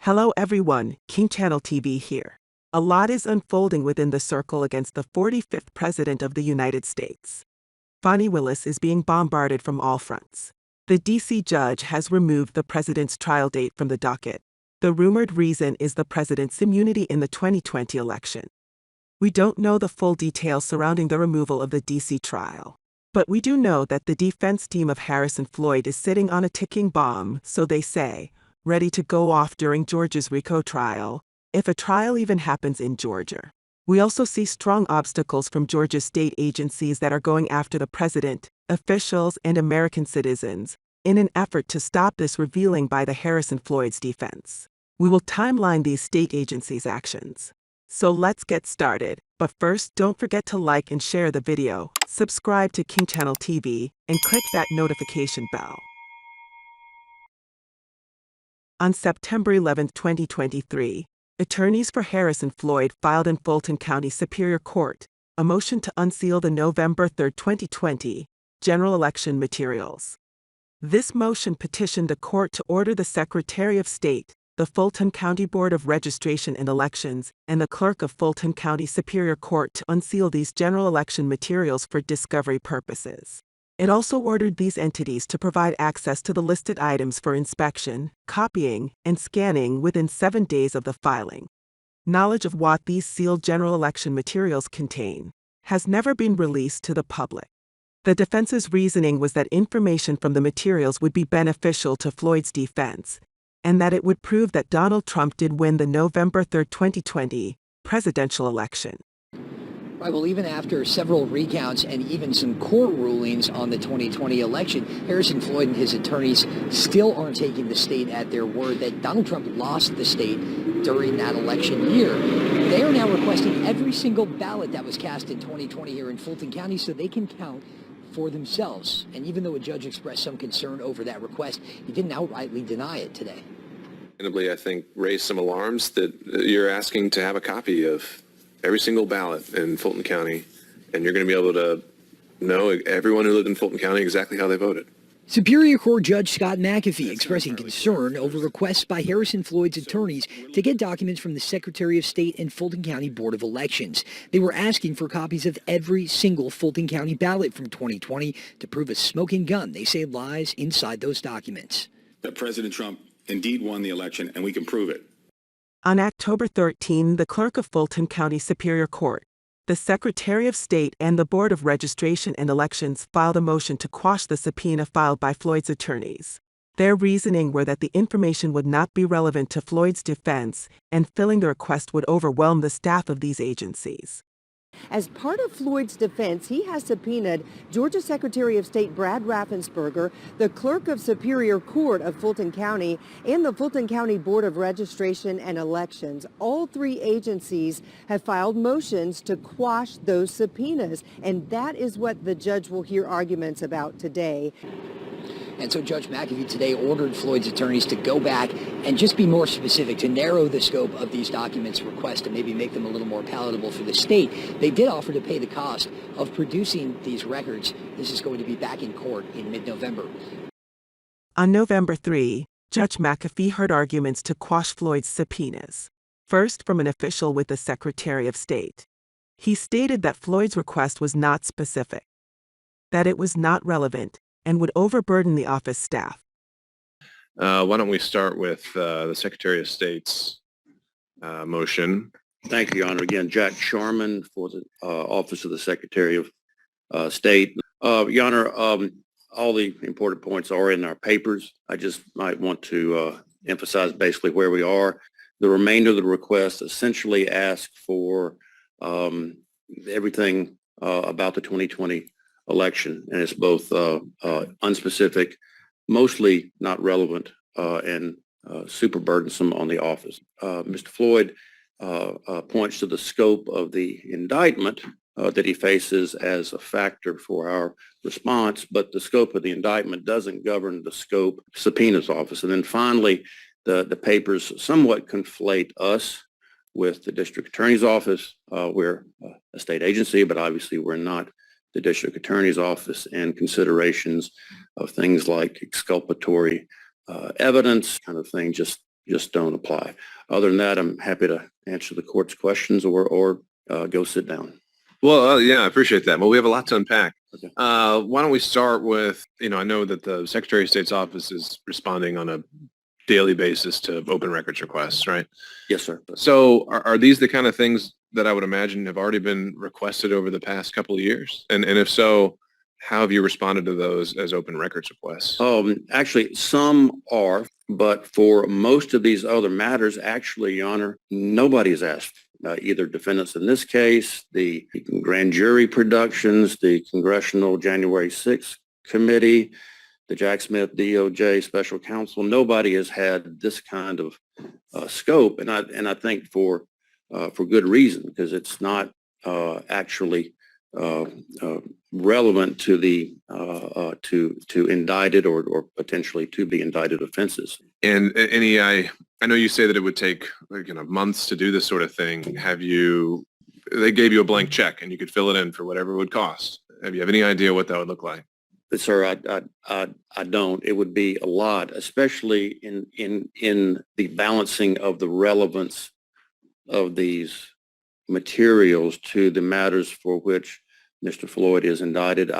Hello everyone, King Channel TV here. A lot is unfolding within the circle against the 45th President of the United States. Fani Willis is being bombarded from all fronts. The D.C. judge has removed the president's trial date from the docket. The rumored reason is the president's immunity in the 2020 election. We don't know the full details surrounding the removal of the D.C. trial. But we do know that the defense team of Harrison Floyd is sitting on a ticking bomb, so they say, ready to go off during Georgia's RICO trial, if a trial even happens in Georgia. We also see strong obstacles from Georgia's state agencies that are going after the president, officials, and American citizens, in an effort to stop this revealing by the Harrison Floyd's defense. We will timeline these state agencies' actions. So let's get started, but first don't forget to like and share the video, subscribe to King Channel TV, and click that notification bell. On September 11, 2023, attorneys for Harrison Floyd filed in Fulton County Superior Court a motion to unseal the November 3, 2020, general election materials. This motion petitioned the court to order the Secretary of State, the Fulton County Board of Registration and Elections, and the Clerk of Fulton County Superior Court to unseal these general election materials for discovery purposes. It also ordered these entities to provide access to the listed items for inspection, copying, and scanning within 7 days of the filing. Knowledge of what these sealed general election materials contain has never been released to the public. The defense's reasoning was that information from the materials would be beneficial to Floyd's defense, and that it would prove that Donald Trump did win the November 3, 2020, presidential election. Right, well, even after several recounts and even some court rulings on the 2020 election, Harrison Floyd and his attorneys still aren't taking the state at their word that Donald Trump lost the state during that election year. They are now requesting every single ballot that was cast in 2020 here in Fulton County so they can count for themselves. And even though a judge expressed some concern over that request, he didn't outrightly deny it today. I think raise some alarms that you're asking to have a copy of every single ballot in Fulton County, and you're going to be able to know everyone who lived in Fulton County exactly how they voted. Superior Court Judge Scott McAfee expressing concern over requests by Harrison Floyd's attorneys to get documents from the Secretary of State and Fulton County Board of Elections. They were asking for copies of every single Fulton County ballot from 2020 to prove a smoking gun they say lies inside those documents. That President Trump indeed won the election, and we can prove it. On October 13, the Clerk of Fulton County Superior Court, the Secretary of State, and the Board of Registration and Elections filed a motion to quash the subpoena filed by Floyd's attorneys. Their reasoning were that the information would not be relevant to Floyd's defense, and filling the request would overwhelm the staff of these agencies. As part of Floyd's defense, he has subpoenaed Georgia Secretary of State Brad Raffensperger, the Clerk of Superior Court of Fulton County, and the Fulton County Board of Registration and Elections. All three agencies have filed motions to quash those subpoenas, and that is what the judge will hear arguments about today. And so Judge McAfee today ordered Floyd's attorneys to go back and just be more specific, to narrow the scope of these documents request and maybe make them a little more palatable for the state. They did offer to pay the cost of producing these records. This is going to be back in court in mid-November. On November 3, Judge McAfee heard arguments to quash Floyd's subpoenas. First, from an official with the Secretary of State. He stated that Floyd's request was not specific, that it was not relevant, and would overburden the office staff. Why don't we start with the Secretary of State's motion. Thank you, Your Honor. Again, Jack Sharman for the Office of the Secretary of State. Your Honor, all the important points are in our papers. I just might want to emphasize basically where we are. The remainder of the request essentially asks for everything about the 2020 election, and it's both unspecific, mostly not relevant, and super burdensome on the office. Mr. Floyd points to the scope of the indictment that he faces as a factor for our response, but the scope of the indictment doesn't govern the scope of subpoena's office. And then finally, the papers somewhat conflate us with the district attorney's office. We're a state agency, but obviously we're not the district attorney's office, and considerations of things like exculpatory evidence kind of thing just just don't apply. Other than that, I'm happy to answer the court's questions or go sit down. Well, yeah, I appreciate that. Well, we have a lot to unpack. Okay. Why don't we start with, I know that the Secretary of State's office is responding on a daily basis to open records requests, right? Yes, sir. So are these the kind of things that I would imagine have already been requested over the past couple of years? And if so, how have you responded to those as open records requests? Actually, some are, but for most of these other matters, actually, Your Honor, nobody has asked. Either defendants in this case, the grand jury productions, the Congressional January 6th Committee, the Jack Smith DOJ Special Counsel, nobody has had this kind of scope, and I think for good reason, because it's not actually relevant to the to indicted or potentially to be indicted offenses. And I know you say that it would take months to do this sort of thing. They gave you a blank check and you could fill it in for whatever it would cost. Have you any idea what that would look like? But sir, I don't. It would be a lot, especially in the balancing of the relevance of these materials to the matters for which Mr. Floyd is indicted.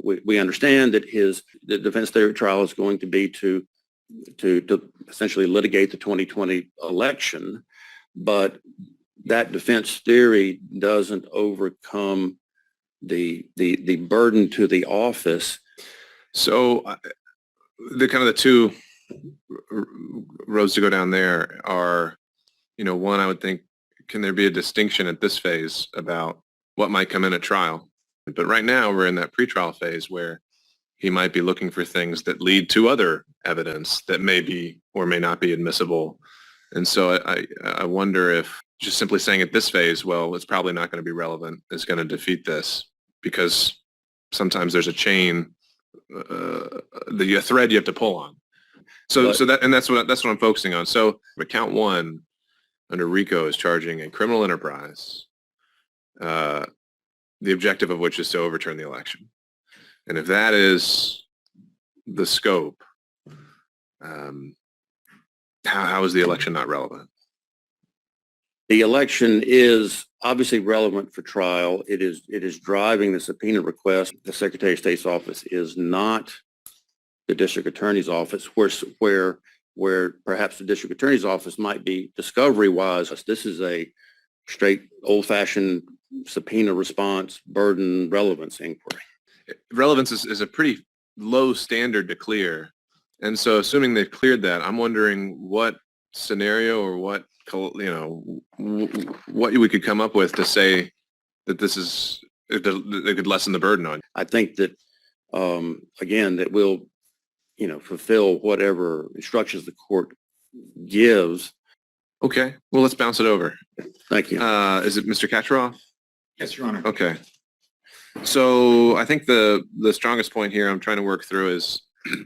We understand that the defense theory trial is going to be to essentially litigate the 2020 election, but that defense theory doesn't overcome the burden to the office. So the two roads to go down there are, one, I would think, can there be a distinction at this phase about what might come in at trial? But right now we're in that pretrial phase where he might be looking for things that lead to other evidence that may be or may not be admissible. And so I wonder if just simply saying at this phase, well, it's probably not going to be relevant, is going to defeat this, because sometimes there's a chain, a thread you have to pull on. That's what I'm focusing on. So count one under RICO is charging a criminal enterprise, the objective of which is to overturn the election. And if that is the scope, how is the election not relevant? The election is obviously relevant for trial. It is driving the subpoena request. The Secretary of State's office is not the district attorney's office, where perhaps the district attorney's office might be discovery-wise. This is a straight old-fashioned subpoena response, burden, relevance inquiry. Relevance is a pretty low standard to clear. And so assuming they've cleared that, I'm wondering what scenario or what we could come up with to say that this is, it could lessen the burden on you. I think that, again, that we'll, fulfill whatever instructions the court gives. Okay. Well, let's bounce it over. Thank you. Is it Mr. Kachouroff? Yes, Your Honor. Okay. So I think the strongest point here I'm trying to work through is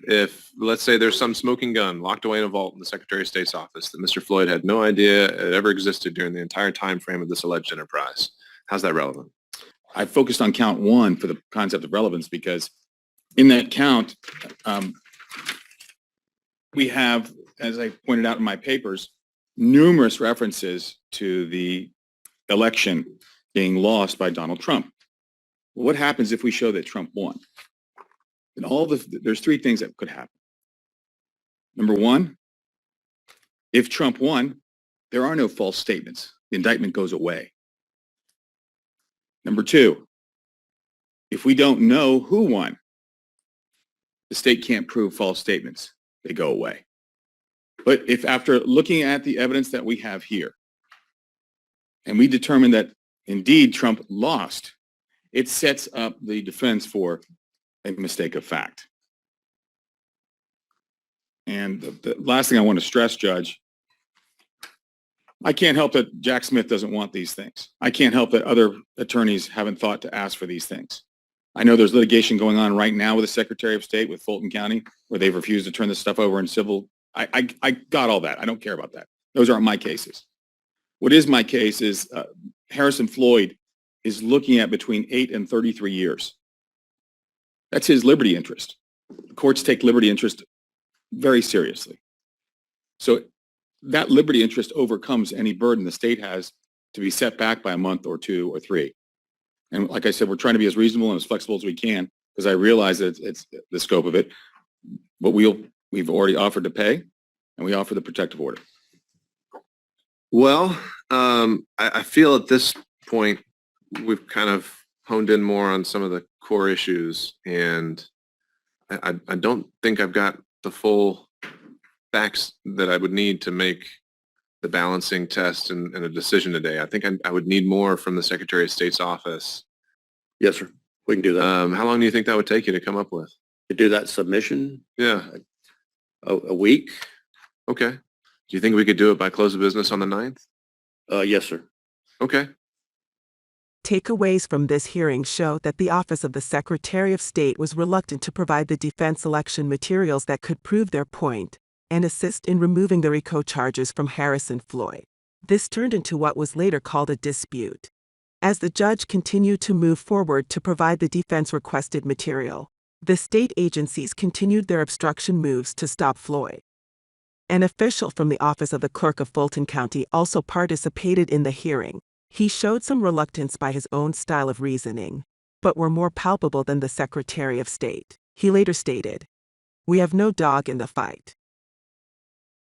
if, let's say, there's some smoking gun locked away in a vault in the Secretary of State's office that Mr. Floyd had no idea it ever existed during the entire time frame of this alleged enterprise. How's that relevant? I focused on count one for the concept of relevance because in that count, we have, as I pointed out in my papers, numerous references to the election being lost by Donald Trump. Well, what happens if we show that Trump won? And there's three things that could happen. Number one, if Trump won, there are no false statements. The indictment goes away. Number two, if we don't know who won, the state can't prove false statements. They go away. But if after looking at the evidence that we have here, and we determine that indeed Trump lost, it sets up the defense for a mistake of fact. And the last thing I want to stress, Judge, I can't help that Jack Smith doesn't want these things. I can't help that other attorneys haven't thought to ask for these things. I know there's litigation going on right now with the Secretary of State with Fulton County where they've refused to turn this stuff over in civil. I got all that. I don't care about that. Those aren't my cases. What is my case is Harrison Floyd is looking at between 8 and 33 years. That's his liberty interest. Courts take liberty interest very seriously. So that liberty interest overcomes any burden the state has to be set back by a month or 2 or 3. And like I said, we're trying to be as reasonable and as flexible as we can, because I realize that it's the scope of it. But we've already offered to pay, and we offer the protective order. Well, I feel at this point we've kind of honed in more on some of the core issues, and I don't think I've got the full facts that I would need to make the balancing test and a decision today. I think I would need more from the Secretary of State's office. Yes, sir. We can do that. How long do you think that would take you to come up with? To do that submission? Yeah. A week? Okay. Do you think we could do it by close of business on the 9th? Yes, sir. Okay. Takeaways from this hearing show that the Office of the Secretary of State was reluctant to provide the defense election materials that could prove their point and assist in removing the RICO charges from Harrison Floyd. This turned into what was later called a dispute. As the judge continued to move forward to provide the defense-requested material, the state agencies continued their obstruction moves to stop Floyd. An official from the Office of the Clerk of Fulton County also participated in the hearing. He showed some reluctance by his own style of reasoning, but were more palpable than the Secretary of State. He later stated, "We have no dog in the fight."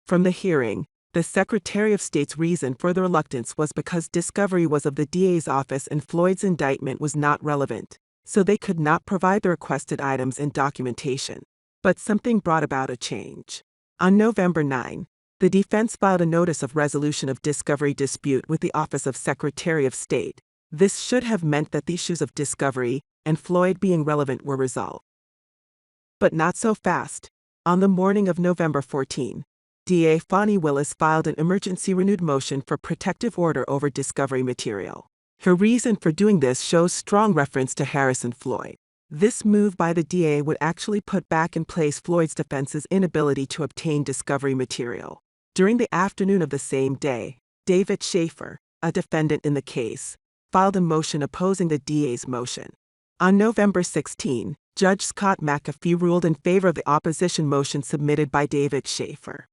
From the hearing, the Secretary of State's reason for the reluctance was because discovery was of the DA's office and Floyd's indictment was not relevant, so they could not provide the requested items and documentation. But something brought about a change. On November 9, the defense filed a notice of resolution of discovery dispute with the Office of Secretary of State. This should have meant that the issues of discovery and Floyd being relevant were resolved. But not so fast. On the morning of November 14, DA Fani Willis filed an emergency renewed motion for protective order over discovery material. Her reason for doing this shows strong reference to Harrison Floyd. This move by the DA would actually put back in place Floyd's defense's inability to obtain discovery material. During the afternoon of the same day, David Shaffer, a defendant in the case, filed a motion opposing the DA's motion. On November 16, Judge Scott McAfee ruled in favor of the opposition motion submitted by David Shaffer.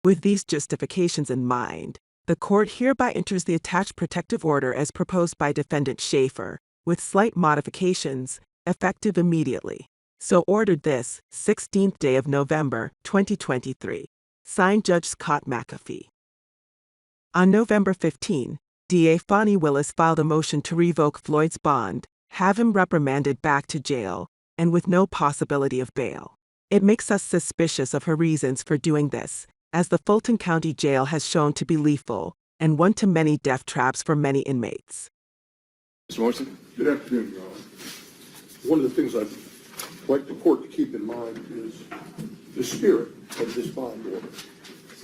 With these justifications in mind, the court hereby enters the attached protective order as proposed by Defendant Shaffer, with slight modifications, effective immediately. So ordered this 16th day of November, 2023. Signed Judge Scott McAfee. On November 15, DA Fani Willis filed a motion to revoke Floyd's bond, have him reprimanded back to jail, and with no possibility of bail. It makes us suspicious of her reasons for doing this, as the Fulton County Jail has shown to be lethal and one-to-many death traps for many inmates. Mr. Morrison? Good afternoon, Your Honor. One of the things I'd like the court to keep in mind is the spirit of this bond order,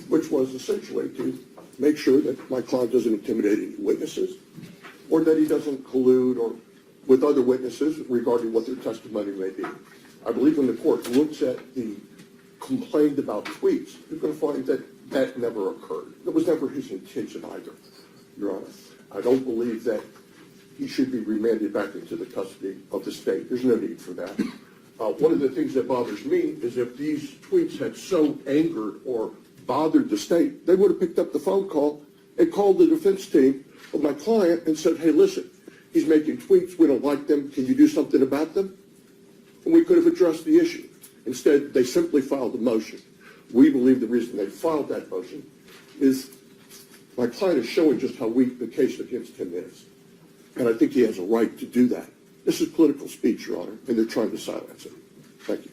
which was essentially to make sure that my client doesn't intimidate any witnesses or that he doesn't collude or with other witnesses regarding what their testimony may be. I believe when the court looks at the complaint about tweets, you're going to find that that never occurred. That was never his intention either, Your Honor. I don't believe that he should be remanded back into the custody of the state. There's no need for that. One of the things that bothers me is if these tweets had so angered or bothered the state, they would have picked up the phone call and called the defense team of my client and said, "Hey, listen, he's making tweets. We don't like them. Can you do something about them?" And we could have addressed the issue. Instead, they simply filed a motion. We believe the reason they filed that motion is my client is showing just how weak the case against him is. And I think he has a right to do that. This is political speech, Your Honor, and they're trying to silence it. Thank you.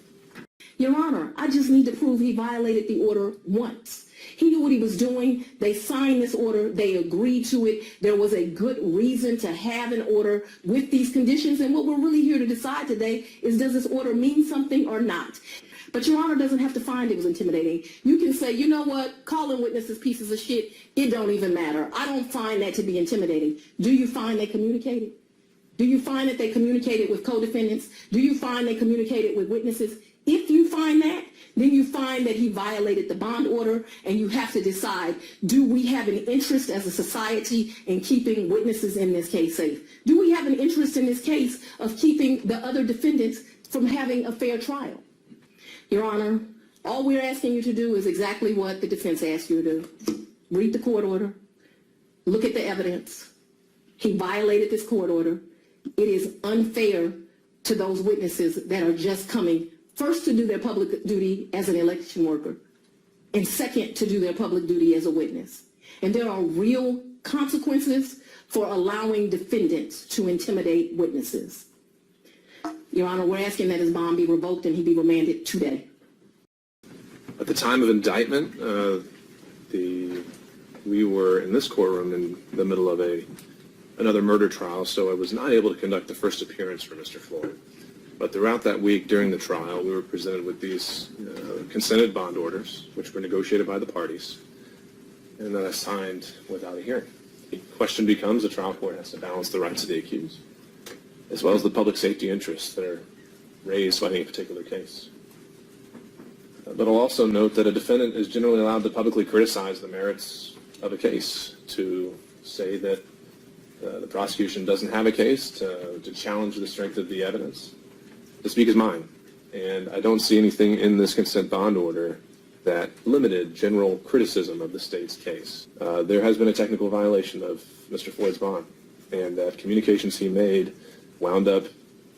Your Honor, I just need to prove he violated the order once. He knew what he was doing. They signed this order. They agreed to it. There was a good reason to have an order with these conditions. And what we're really here to decide today is, does this order mean something or not? But Your Honor doesn't have to find it was intimidating. You can say, you know what, calling witnesses pieces of shit, it don't even matter. I don't find that to be intimidating. Do you find they communicated? Do you find that they communicated with co-defendants? Do you find they communicated with witnesses? If you find that, then you find that he violated the bond order, and you have to decide, do we have an interest as a society in keeping witnesses in this case safe? Do we have an interest in this case of keeping the other defendants from having a fair trial? Your Honor, All we're asking you to do is exactly what the defense asked you to do. Read the court order. Look at the evidence. He violated this court order. It is unfair to those witnesses that are just coming, first, to do their public duty as an election worker, and second, to do their public duty as a witness. And there are real consequences for allowing defendants to intimidate witnesses. Your Honor, we're asking that his bond be revoked and he be remanded today. At the time of indictment, we were in this courtroom in the middle of another murder trial, so I was not able to conduct the first appearance for Mr. Floyd. But throughout that week during the trial, we were presented with these consented bond orders, which were negotiated by the parties, and then assigned without a hearing. The question becomes, the trial court has to balance the rights of the accused, as well as the public safety interests that are raised by any particular case. But I'll also note that a defendant is generally allowed to publicly criticize the merits of a case, to say that the prosecution doesn't have a case, to challenge the strength of the evidence, to speak his mind. And I don't see anything in this consent bond order that limited general criticism of the state's case. There has been a technical violation of Mr. Floyd's bond, and that communications he made wound up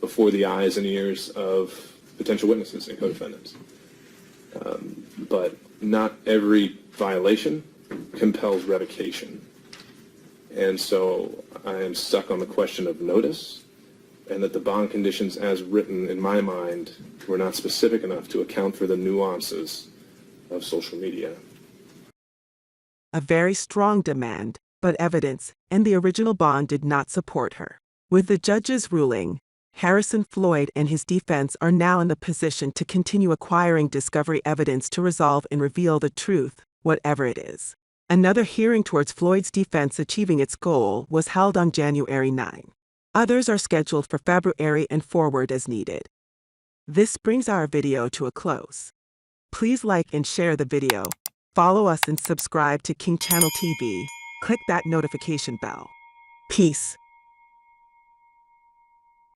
before the eyes and ears of potential witnesses and co-defendants. But not every violation compels revocation. And so I am stuck on the question of notice, and that the bond conditions as written, in my mind, were not specific enough to account for the nuances of social media. A very strong demand, but evidence and the original bond did not support her. With the judge's ruling, Harrison Floyd and his defense are now in the position to continue acquiring discovery evidence to resolve and reveal the truth, whatever it is. Another hearing towards Floyd's defense achieving its goal was held on January 9. Others are scheduled for February and forward as needed. This brings our video to a close. Please like and share the video, follow us and subscribe to King Channel TV, click that notification bell. Peace.